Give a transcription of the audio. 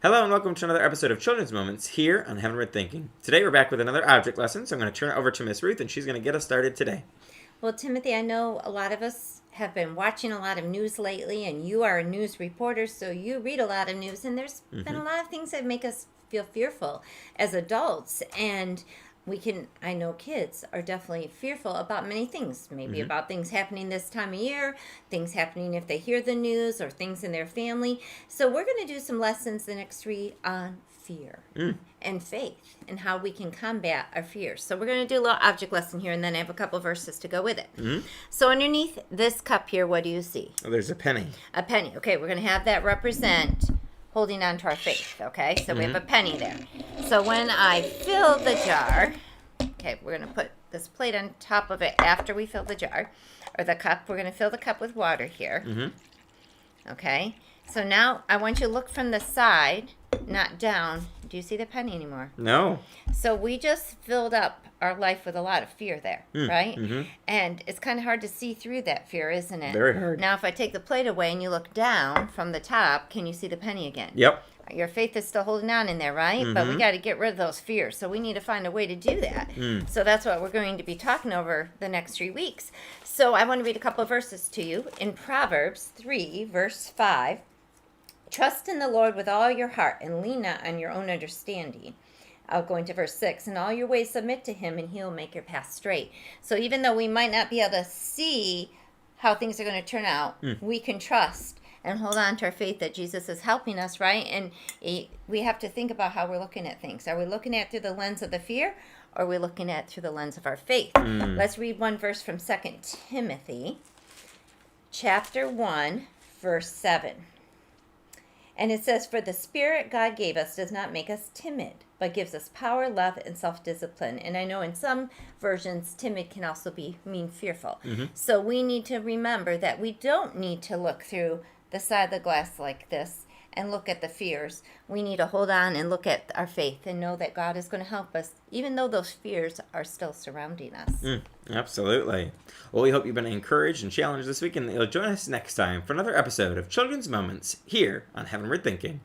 Hello and welcome to another episode of Children's Moments here on Heavenward Thinking. Today we're back with another object lesson, so I'm going to turn it over to Miss Ruth and she's going to get us started today. Well, Timothy, I know a lot of us have been watching a lot of news lately, and you are a news reporter, so you read a lot of news, and there's been a lot of things that make us feel fearful as adults, and I know kids are definitely fearful about many things, maybe about things happening this time of year, things happening if they hear the news, or things in their family. So we're going to do some lessons the next 3 on fear and faith and how we can combat our fears. So we're going to do a little object lesson here, and then I have a couple verses to go with it. So underneath this cup here, what do you see? Oh, there's a penny. A penny. Okay, we're going to have that represent holding on to our faith, okay? So we have a penny there. So when I fill the jar, okay, we're going to put this plate on top of it after we fill the jar, or the cup. We're going to fill the cup with water here. Okay, so now I want you to look from the side, not down. Do you see the penny anymore? No. So we just filled up our life with a lot of fear there, right? And it's kind of hard to see through that fear, isn't it? Very hard. Now, if I take the plate away and you look down from the top, can you see the penny again? Yep. Your faith is still holding on in there, right? But we got to get rid of those fears. So we need to find a way to do that. So that's what we're going to be talking over the next 3 weeks. So I want to read a couple of verses to you. In Proverbs 3, verse 5, trust in the Lord with all your heart and lean not on your own understanding. I'll go into verse 6. In all your ways submit to him, and he'll make your path straight. So even though we might not be able to see how things are going to turn out, we can trust and hold on to our faith that Jesus is helping us, right? And we have to think about how we're looking at things. Are we looking at it through the lens of the fear, or are we looking at it through the lens of our faith? Let's read one verse from 2 Timothy, chapter 1, verse 7. And it says, for the Spirit God gave us does not make us timid, but gives us power, love, and self-discipline. And I know in some versions, timid can also mean fearful. So we need to remember that we don't need to look through the side of the glass like this and look at the fears. We need to hold on and look at our faith and know that God is going to help us, even though those fears are still surrounding us. Absolutely. Well, we hope you've been encouraged and challenged this week, and you'll join us next time for another episode of Children's Moments here on Heavenward Thinking.